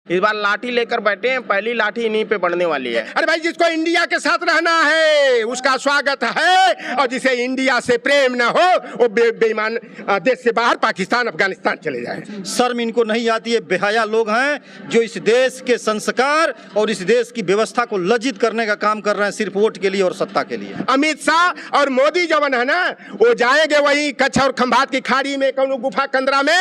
इस बार लाठी लेकर बैठे हैं, पहली लाठी इन्हीं पे पड़ने वाली है। अरे भाई, जिसको इंडिया के साथ रहना है उसका स्वागत है, और जिसे इंडिया से प्रेम न हो वो बेईमान देश से बाहर पाकिस्तान अफगानिस्तान चले जाए। शर्म इनको नहीं आती है। बेहया लोग हैं जो इस देश के संस्कार और इस देश की व्यवस्था को लज्जित करने का काम कर रहे हैं, सिर्फ वोट के लिए और सत्ता के लिए। अमित शाह और मोदी जवन है ना, वो जाएंगे वही कच्छ और खंभात की खाड़ी में, कौन गुफा कंदरा में।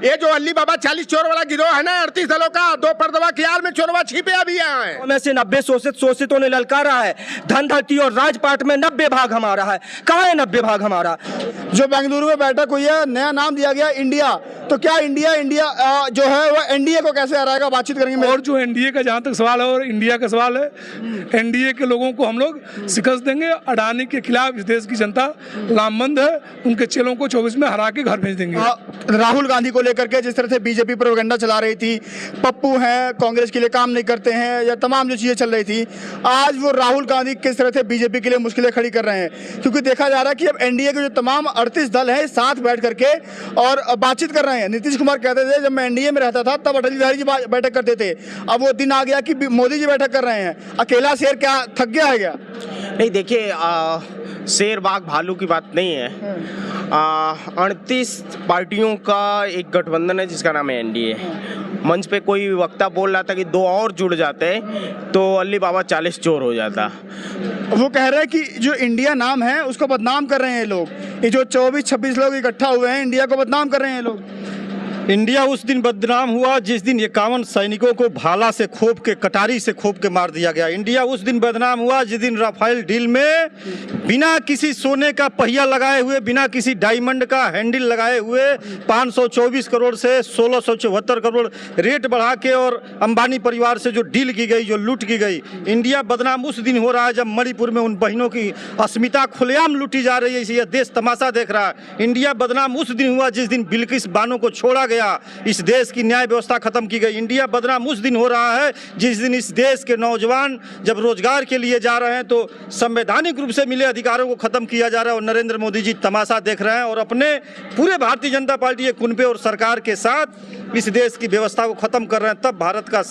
ये जो अली बाबा 40 चोर वाला गिरोह है ना, 38 दलों का, 2 परदवा की आड़ में चोरवा छिपे अभी हैं। में से 90 शोषितों ने ललकारा है। धन धरती और राजपाट में 90 भाग हमारा है। कहाँ है 90 भाग हमारा? जो बेंगलुरु में बैठक हुई है, नया नाम दिया गया इंडिया, तो क्या इंडिया जो है वो एनडीए को कैसे हराएगा? बातचीद करेंगे। और जो एनडीए का जहाँ तक सवाल है और इंडिया का सवाल है, एनडीए के लोगों को हम लोग शिकस्त देंगे। अडानी के खिलाफ इस देश की जनता लामबंद है, उनके चेलों को 24 में हरा के घर भेज देंगे। राहुल गांधी को लेकर के जिस तरह से बीजेपी प्रोपेगेंडा चला रही थी, पप्पू हैं, कांग्रेस के लिए काम नहीं करते हैं, या तमाम जो चीजें चल रही थी, आज वो राहुल गांधी किस तरह से बीजेपी के लिए मुश्किलें खड़ी कर रहे हैं, क्योंकि देखा जा रहा है कि अब एनडीए के जो तमाम 38 दल हैं साथ बैठ करके और बातचीत कर रहे हैं। नीतीश कुमार कहते थे जब मैं एनडीए में रहता था तब अटल बिहारी जी बैठक करते थे, अब वो दिन आ गया कि मोदी जी बैठक कर रहे हैं। अकेला शेर क्या थक गया है क्या? नहीं, देखिए, शेर बाघ भालू की बात नहीं है। 38 पार्टियों का एक गठबंधन है जिसका नाम है एनडीए। मंच पे कोई वक्ता बोल रहा था कि 2 और जुड़ जाते तो अली बाबा 40 चोर हो जाता। वो कह रहे हैं कि जो इंडिया नाम है उसको बदनाम कर रहे हैं लोग। ये जो 24-26 लोग इकट्ठा हुए हैं, इंडिया को बदनाम कर रहे हैं लोग। इंडिया उस दिन बदनाम हुआ जिस दिन 51 सैनिकों को भाला से खोप के, कटारी से खोप के मार दिया गया। इंडिया उस दिन बदनाम हुआ जिस दिन राफेल डील में बिना किसी सोने का पहिया लगाए हुए, बिना किसी डायमंड का हैंडल लगाए हुए 524 करोड़ से 1674 करोड़ रेट बढ़ा के और अंबानी परिवार से जो डील की गई, जो लूट की गई। इंडिया बदनाम उस दिन हो रहा है जब मणिपुर में उन बहनों की अस्मिता खुलेआम लूटी जा रही है, इसे देश तमाशा देख रहा है। इंडिया बदनाम उस दिन हुआ जिस दिन बिल्किस बानो को छोड़ा गया, इस देश की न्याय व्यवस्था खत्म की गई। इंडिया बदनाम उस दिन हो रहा है जिस दिन इस देश के नौजवान जब रोजगार के लिए जा रहे हैं तो संवैधानिक रूप से मिले अधिकारों को खत्म किया जा रहा है, और नरेंद्र मोदी जी तमाशा देख रहे हैं और अपने पूरे भारतीय जनता पार्टी के कुनबे और सरकार के साथ इस देश की व्यवस्था को खत्म कर रहे हैं। तब भारत का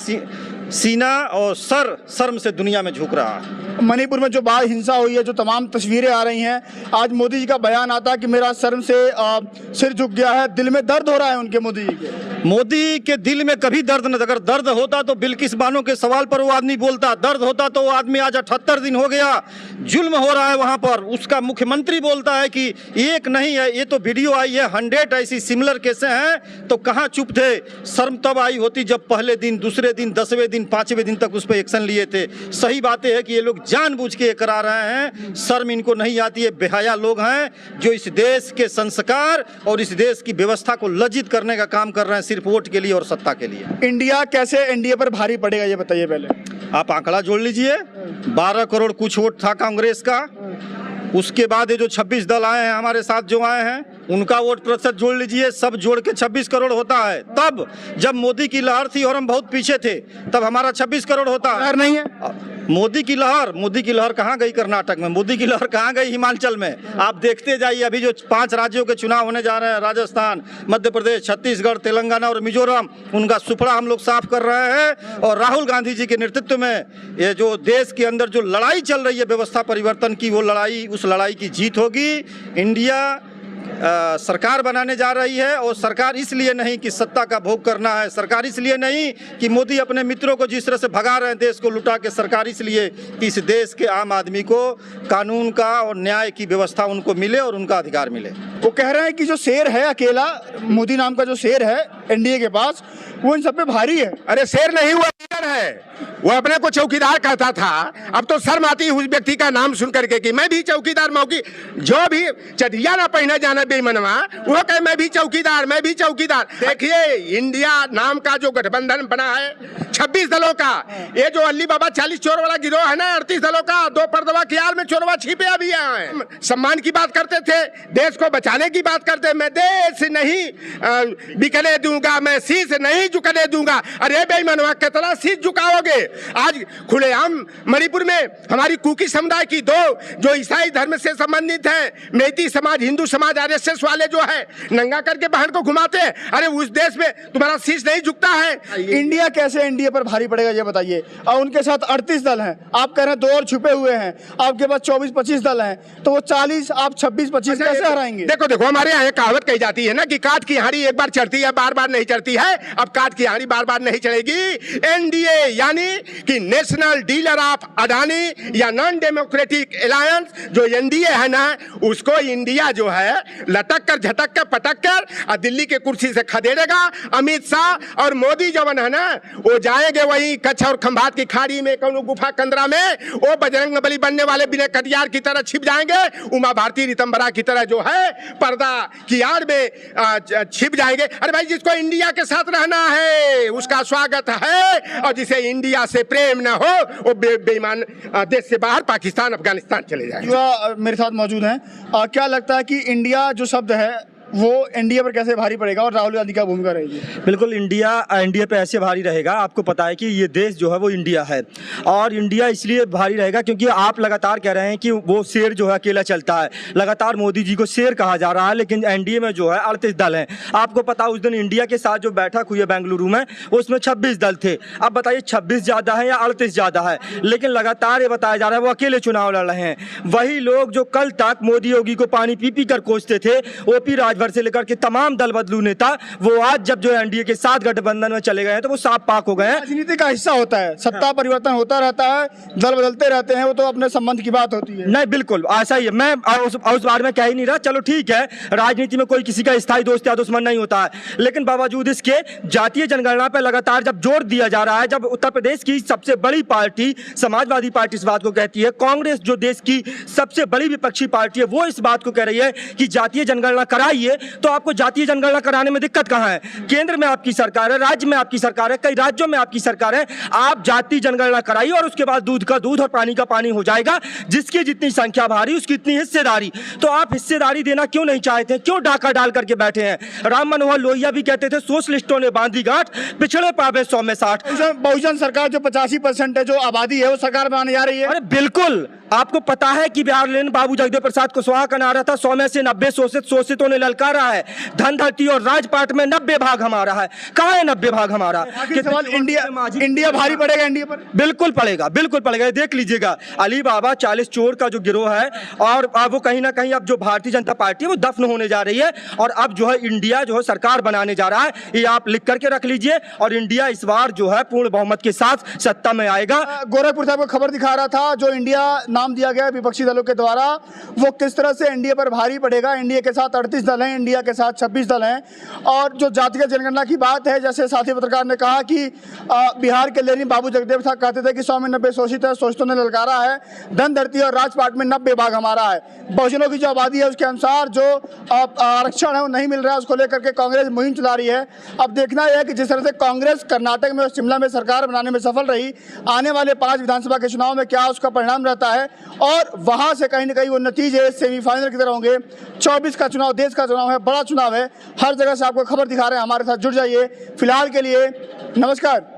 सीना और सर शर्म से दुनिया में झुक रहा है। मणिपुर में जो बाल हिंसा हुई है, जो तमाम तस्वीरें आ रही हैं, आज मोदी जी का बयान आता है कि मेरा शर्म से सिर झुक गया है, दिल में दर्द हो रहा है उनके, मोदी के दिल में कभी दर्द न। अगर दर्द होता तो बिल्किस बानो के सवाल पर वो आदमी बोलता, दर्द होता तो वो आदमी आज 78 दिन हो गया जुल्म हो रहा है वहां पर, उसका मुख्यमंत्री बोलता है कि एक नहीं है, ये तो वीडियो आई है, 100 ऐसी सिमिलर केसें हैं, तो कहाँ चुप थे? शर्म तब आई होती जब पहले दिन, दूसरे दिन, 10वें दिन, 5वें दिन तक उस पर एक्शन लिए थे। सही बातें है कि ये लोग जानबूझ के करा रहे हैं। शर्म इनको नहीं आती है। बेहया लोग हैं जो इस देश के संस्कार और इस देश की व्यवस्था को लज्जित करने का काम कर रहे हैं, सिर्फ वोट के लिए और सत्ता के लिए। इंडिया कैसे एनडीए पर भारी पड़ेगा ये बताइए पहले। आप आंकड़ा जोड़ लीजिए, 12 करोड़ कुछ वोट था कांग्रेस का। उसके बाद ये जो 26 दल आए हैं हमारे साथ जो आए हैं, उनका वोट प्रतिशत जोड़ लीजिए, सब जोड़ के 26 करोड़ होता है। तब जब मोदी की लहर थी और हम बहुत पीछे थे, तब हमारा 26 करोड़ होता है। नहीं है मोदी की लहर कहाँ गई कर्नाटक में? मोदी की लहर कहाँ गई हिमाचल में? आप देखते जाइए, अभी जो 5 राज्यों के चुनाव होने जा रहे हैं, राजस्थान, मध्य प्रदेश, छत्तीसगढ़, तेलंगाना और मिजोरम, उनका सुपड़ा हम लोग साफ कर रहे हैं। और राहुल गांधी जी के नेतृत्व में ये जो देश के अंदर जो लड़ाई चल रही है व्यवस्था परिवर्तन की, वो लड़ाई, उस लड़ाई की जीत होगी। इंडिया सरकार बनाने जा रही है, और सरकार इसलिए नहीं कि सत्ता का भोग करना है, सरकार इसलिए नहीं कि मोदी अपने मित्रों को जिस तरह से भगा रहे हैं देश को लुटा के, सरकार इसलिए कि इस देश के आम आदमी को कानून का और न्याय की व्यवस्था उनको मिले और उनका अधिकार मिले। वो कह रहे हैं कि जो शेर है अकेला, मोदी नाम का जो शेर है एनडीए के पास, वो इन सब पे भारी है। अरे शेर नहीं, वो लीडर है। वो अपने को चौकीदार कहता था, अब तो शर्म आती है उस व्यक्ति का नाम सुन करके कि मैं भी चौकीदार मौकी। जो भी चटिया ना पहने जाना बेईमानवा, वो कहे मैं भी चौकीदार, मैं भी चौकीदार। देखिए, इंडिया नाम का जो गठबंधन बना है 26 दलों का, ये जो अली बाबा 40 चोर वाला गिरोह है ना, 38 दलों का, 2 परदवा की आड़ में चोरवा छिपे अभी हैं। सम्मान की बात करते थे, देश को बचाने की बात करते, मैं देश नहीं बिकने दूंगा, मैं शीश नहीं झुकने दूंगा। अरे बेईमानवा, कितना शीश झुकाओगे? आज खुलेआम मणिपुर में हमारी कुकी समुदाय की दो जो ईसाई धर्म से संबंधित है, मेती समाज, हिंदू समाज, आरएसएस वाले जो है नंगा करके बहन को घुमाते हैं। अरे उस देश में तुम्हारा शीश नहीं झुकता है। इंडिया कैसे एनडीए पर भारी पड़ेगा ये बताइए। और उनके साथ 38 दल हैं, आप कह रहे हैं 2 और छुपे हुए हैं, आपके पास 24-25 दल हैं, तो वो 40 आप 26-25 कैसे हराएंगे? देखो हमारे यहाँ कहावत कही जाती है ना कि काट की हांडी एक बार चढ़ती है, बार बार नहीं चढ़ती है। अब काट की हांडी बार बार नहीं चढ़ेगी। एनडीए यानी कि नेशनल डीलर ऑफ अडानी या नॉन डेमोक्रेटिक अलायंस जो एनडीए है ना, उसको इंडिया जो है लटक कर, झटक कर, पटक कर और दिल्ली के कुर्सी से खदेड़ेगा। अमित शाह और मोदी जवन है ना, वो जाएंगे वही कच्छ और खंभात की खाड़ी में, कौन गुफा कंदरा में, वो बजरंग बली बनने वाले बिना कटियार की तरह छिप जाएंगे, उमा भारती रितंबरा की तरह जो है पर्दा की आड़ में छिप जाएंगे। अरे भाई, जिसको इंडिया के साथ रहना है उसका स्वागत है, और जिसे इंडिया से प्रेम न हो वो बेईमान देश से बाहर पाकिस्तान, अफगानिस्तान चले जाए। युवा मेरे साथ मौजूद हैं। क्या लगता है कि इंडिया जो शब्द है वो एनडीए पर कैसे भारी पड़ेगा और राहुल गांधी का भूमिका रहेगी? बिल्कुल, इंडिया एनडीए पे ऐसे भारी रहेगा। आपको पता है कि ये देश जो है वो इंडिया है, और इंडिया इसलिए भारी रहेगा क्योंकि आप लगातार कह रहे हैं कि वो शेर जो है अकेला चलता है। लगातार मोदी जी को शेर कहा जा रहा है, लेकिन एनडीए में जो है 38 दल हैं। आपको पता उस दिन इंडिया के साथ जो बैठक हुई है बेंगलुरु में, उसमें 26 दल थे। अब बताइए 26 ज़्यादा है या 38 ज़्यादा है? लेकिन लगातार ये बताया जा रहा है वो अकेले चुनाव लड़ रहे हैं। वही लोग जो कल तक मोदी योगी को पानी पी पी कर कोसते थे, ओपी राजभर से लेकर के तमाम दल बदलू नेता, वो आज जब जो एनडीए के साथ गठबंधन में चले गए हैं तो वो साफ पाक हो गए हैं। राजनीति का हिस्सा होता है, सत्ता परिवर्तन होता रहता है, दल बदलते रहते हैं, वो तो अपने संबंध की बात होती है। नहीं, बिल्कुल ऐसा ही है। मैं उस बारे में कह ही नहीं रहा। चलो ठीक है, राजनीति में कोई किसी का स्थायी दोस्त या दुश्मन नहीं होता है, लेकिन बावजूद इसके जातीय जनगणना पर लगातार जब जोर दिया जा रहा है, जब उत्तर प्रदेश की सबसे बड़ी पार्टी समाजवादी पार्टी इस बात को कहती है, कांग्रेस जो देश की सबसे बड़ी विपक्षी पार्टी है वो इस बात को कह रही है कि जातीय जनगणना कराइए, तो आपको जातीय जनगणना कराने में दिक्कत कहां है? केंद्र में आपकी सरकार है, राज्य में आपकी सरकार है, कई राज्यों में आपकी सरकार है। आप जातीय जनगणना कराइए और उसके बाद दूध का दूध और पानी का पानी हो जाएगा। जिसकी जितनी संख्या भारी उसकी इतनी हिस्सेदारी। तो आप हिस्सेदारी देना क्यों नहीं चाहते हैं? क्यों डाका डाल करके बैठे हैं? राम मनोहर लोहिया भी कहते थे सोशलिस्टों ने बांधी गांठ, पिछड़े पावे 100 में 60। बहुजन सरकार जो 85% है जो आबादी है वो सरकार बनाने जा रही है। अरे बिल्कुल, आपको पता है कि बिहार लेन बाबू जगदेव प्रसाद कुशवाहा का नारा था 100 में से 90 शोषितों ने ललकारा है। धन धरती और राजपाट में 90 भाग हमारा है। कहाँ है 90 भाग हमारा? सवाल इंडिया भारी पड़ेगा एनडीए पर? बिल्कुल पड़ेगा, बिल्कुल पड़ेगा। देख लीजिएगा, अली बाबा 40 चोर का जो गिरोह है, और अब वो कहीं ना कहीं अब जो भारतीय जनता पार्टी है वो दफन होने जा रही है, और अब जो है इंडिया जो है सरकार बनाने जा रहा है। ये आप लिख करके रख लीजिए, और इंडिया इस बार जो है पूर्ण बहुमत के साथ सत्ता में आएगा। गोरखपुर साहब को खबर दिखा रहा था, जो इंडिया नाम दिया गया विपक्षी दलों के द्वारा, वो किस तरह से एनडीए पर भारी पड़ेगा। एनडीए के साथ 38 दल हैं, इंडिया के साथ 26 दल हैं। और जो जातीय जनगणना की बात है, जैसे साथी पत्रकार ने कहा कि बिहार के लेनी बाबू जगदेव साहब कहते थे कि 100 में 90 शोषित है, शोषितों ने ललकारा है। धन धरती और राजपाट में 90 भाग हमारा है। बहुजनों की जो आबादी है उसके अनुसार जो आरक्षण है वो नहीं मिल रहा है, उसको लेकर के कांग्रेस मुहिम चला रही है। अब देखना यह है कि जिस तरह से कांग्रेस कर्नाटक में और शिमला में सरकार बनाने में सफल रही, आने वाले 5 विधानसभा के चुनाव में क्या उसका परिणाम रहता है, और वहां से कहीं ना कहीं वो नतीजे सेमीफाइनल की तरह होंगे। 24 का चुनाव देश का चुनाव है, बड़ा चुनाव है। हर जगह से आपको खबर दिखा रहे हैं, हमारे साथ जुड़ जाइए। फिलहाल के लिए नमस्कार।